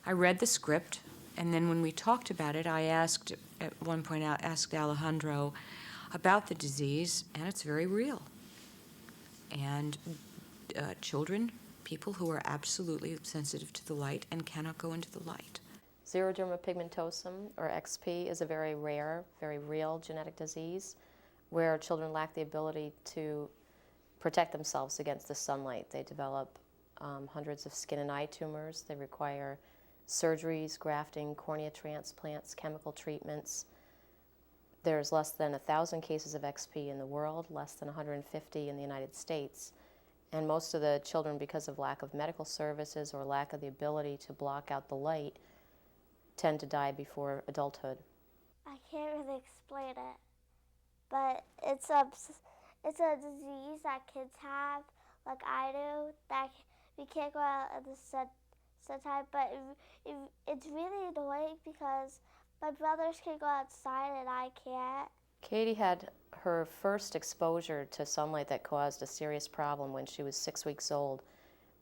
I read the script, and then when we talked about it, I asked, at one point, I asked Alejandro about the disease, and it's very real. And children, people who are absolutely sensitive to the light and cannot go into the light. Xeroderma pigmentosum, or XP, is a very rare, very real genetic disease where children lack the ability to protect themselves against the sunlight. They develop hundreds of skin and eye tumors. They require surgeries, grafting, cornea transplants, chemical treatments. There's less than 1,000 cases of XP in the world, less than 150 in the United States. And most of the children, because of lack of medical services or lack of the ability to block out the light, tend to die before adulthood. I can't really explain it, but it's a disease that kids have, like I do, that we can't go out in the sunshine, but it's really annoying because my brothers can go outside and I can't. Katie had her first exposure to sunlight that caused a serious problem when she was 6 weeks old.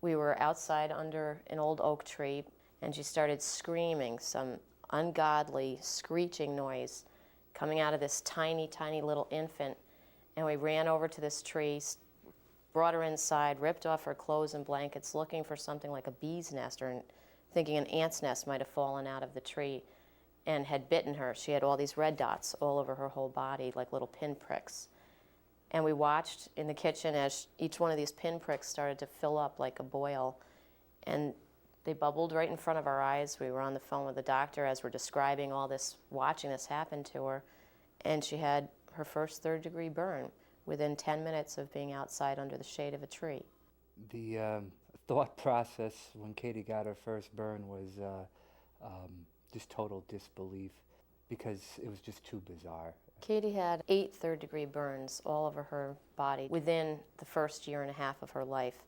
We were outside under an old oak tree, and she started screaming some ungodly screeching noise coming out of this tiny, tiny little infant. And we ran over to this tree, brought her inside, ripped off her clothes and blankets, looking for something like a bee's nest, or thinking an ant's nest might have fallen out of the tree and had bitten her. She had all these red dots all over her whole body, like little pinpricks. And we watched in the kitchen as each one of these pinpricks started to fill up like a boil. And they bubbled right in front of our eyes. We were on the phone with the doctor as we're describing all this, watching this happen to her. And she had her first third-degree burn within 10 minutes of being outside under the shade of a tree. The thought process when Katie got her first burn was just total disbelief, because it was just too bizarre. Katie had 8 third-degree burns all over her body within the first year and a half of her life.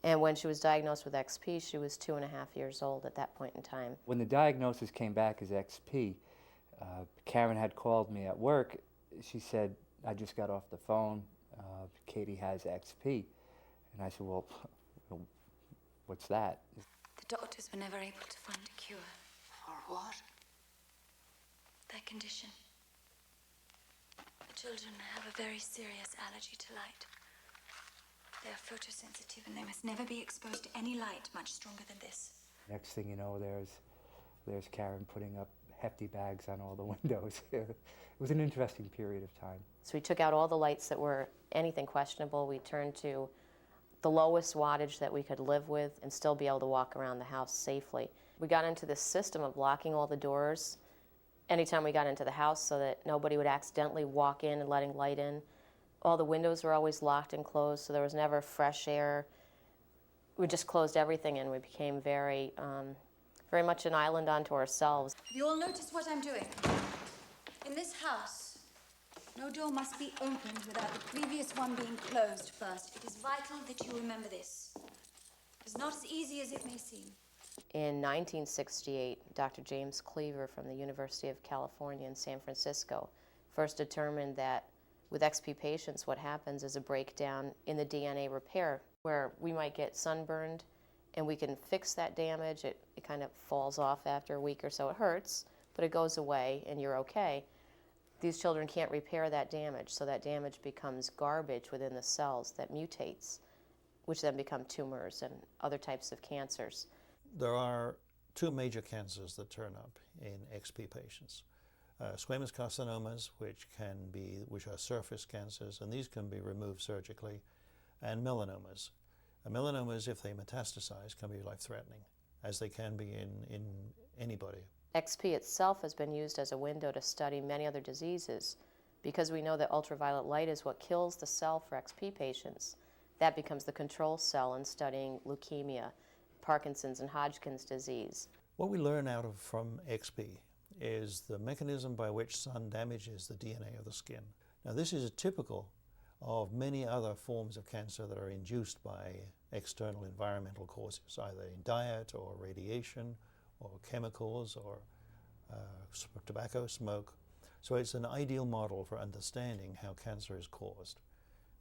And when she was diagnosed with XP, she was 2.5 years old at that point in time. When the diagnosis came back as XP, Karen had called me at work. She said, I just got off the phone, Katie has XP. And I said, well, what's that? The doctors were never able to find a cure. For what? Their condition. The children have a very serious allergy to light. They are photosensitive and they must never be exposed to any light much stronger than this. Next thing you know, there's Karen putting up hefty bags on all the windows. It was an interesting period of time. So we took out all the lights that were anything questionable. We turned to the lowest wattage that we could live with and still be able to walk around the house safely. We got into this system of locking all the doors anytime we got into the house so that nobody would accidentally walk in and letting light in. All the windows were always locked and closed, so there was never fresh air. We just closed everything and we became very much an island unto ourselves. Have you all noticed what I'm doing? In this house, no door must be opened without the previous one being closed first. It is vital that you remember this. It is not as easy as it may seem. In 1968, Dr. James Cleaver from the University of California in San Francisco first determined that with XP patients, what happens is a breakdown in the DNA repair, where we might get sunburned and we can fix that damage. It kind of falls off after a week or so. It hurts, but it goes away and you're okay. These children can't repair that damage, so that damage becomes garbage within the cells that mutates, which then become tumors and other types of cancers. There are 2 major cancers that turn up in XP patients. Squamous carcinomas, which are surface cancers, and these can be removed surgically, and melanomas. Melanomas, if they metastasize, can be life-threatening, as they can be in anybody. XP itself has been used as a window to study many other diseases. Because we know that ultraviolet light is what kills the cell for XP patients, that becomes the control cell in studying leukemia, Parkinson's and Hodgkin's disease. What we learn from XP is the mechanism by which sun damages the DNA of the skin. Now, this is typical of many other forms of cancer that are induced by external environmental causes, either in diet or radiation or chemicals or tobacco smoke. So it's an ideal model for understanding how cancer is caused.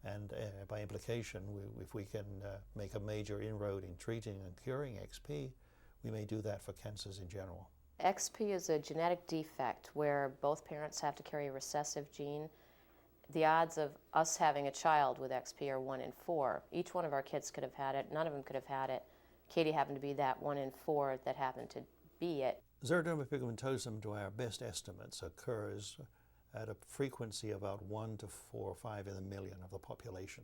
And by implication, if we can make a major inroad in treating and curing XP, we may do that for cancers in general. XP is a genetic defect where both parents have to carry a recessive gene. The odds of us having a child with XP are 1 in 4. Each one of our kids could have had it. None of them could have had it. Katie happened to be that 1 in 4 that happened to be it. Xeroderma pigmentosum, to our best estimates, occurs at a frequency about 1 to 4 or 5 in a million of the population.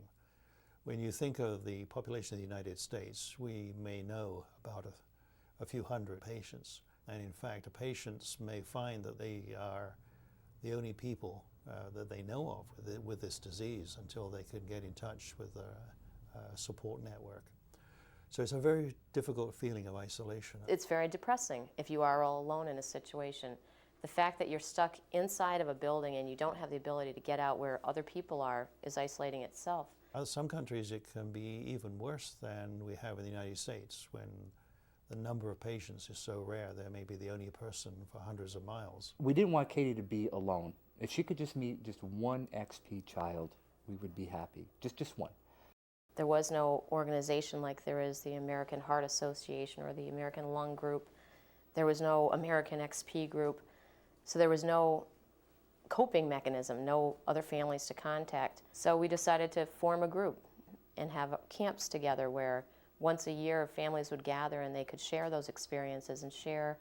When you think of the population of the United States, we may know about a few hundred patients. And in fact, the patients may find that they are the only people that they know of with this disease until they could get in touch with a support network. So it's a very difficult feeling of isolation. It's very depressing if you are all alone in a situation. The fact that you're stuck inside of a building and you don't have the ability to get out where other people are is isolating itself. In some countries it can be even worse than we have in the United States, when the number of patients is so rare they may be the only person for hundreds of miles. We didn't want Katie to be alone. If she could just meet just one XP child, we would be happy. Just one. There was no organization like there is the American Heart Association or the American Lung Group. There was no American XP group. So there was no coping mechanism, no other families to contact. So we decided to form a group and have camps together where once a year families would gather and they could share those experiences and share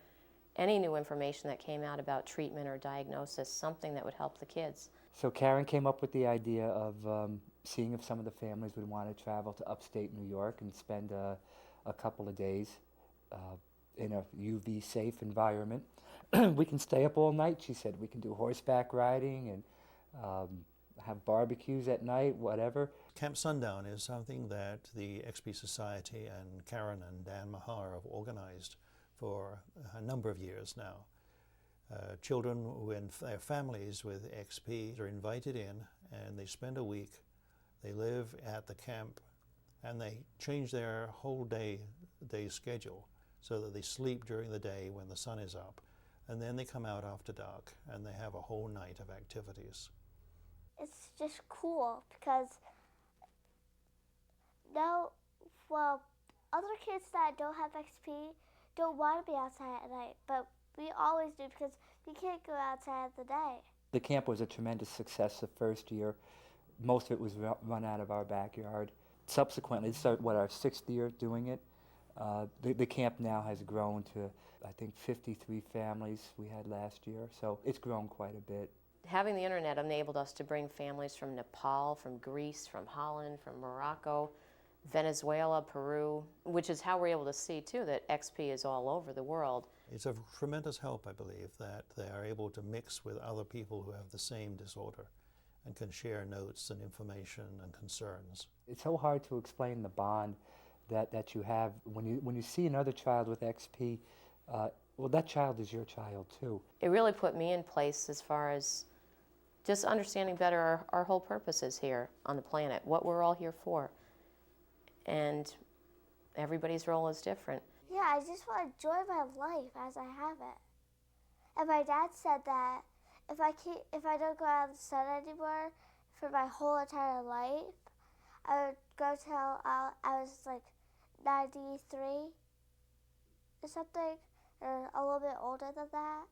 any new information that came out about treatment or diagnosis, something that would help the kids. So Karen came up with the idea of seeing if some of the families would want to travel to upstate New York and spend a couple of days in a UV safe environment. We can stay up all night, she said. We can do horseback riding and have barbecues at night, whatever. Camp Sundown is something that the XP Society and Karen and Dan Mahar have organized for a number of years now. Children and their families with XP are invited in and they spend a week. They live at the camp and they change their whole day's schedule so that they sleep during the day when the sun is up, and then they come out after dark and they have a whole night of activities. It's just cool because other kids that don't have XP don't want to be outside at night, but we always do because we can't go outside at the day. The camp was a tremendous success the first year. Most of it was run out of our backyard. Subsequently, this is our 6th year doing it. The camp now has grown to, I think, 53 families we had last year, so it's grown quite a bit. Having the internet enabled us to bring families from Nepal, from Greece, from Holland, from Morocco, Venezuela, Peru, which is how we're able to see, too, that XP is all over the world. It's a tremendous help, I believe, that they are able to mix with other people who have the same disorder and can share notes and information and concerns. It's so hard to explain the bond that you have when you see another child with XP. Well, that child is your child, too. It really put me in place as far as just understanding better our whole purposes here on the planet, what we're all here for. And everybody's role is different. Yeah, I just want to enjoy my life as I have it. And my dad said that if I don't go out in the sun anymore for my whole entire life, I would go till I was like 93 or something, or a little bit older than that.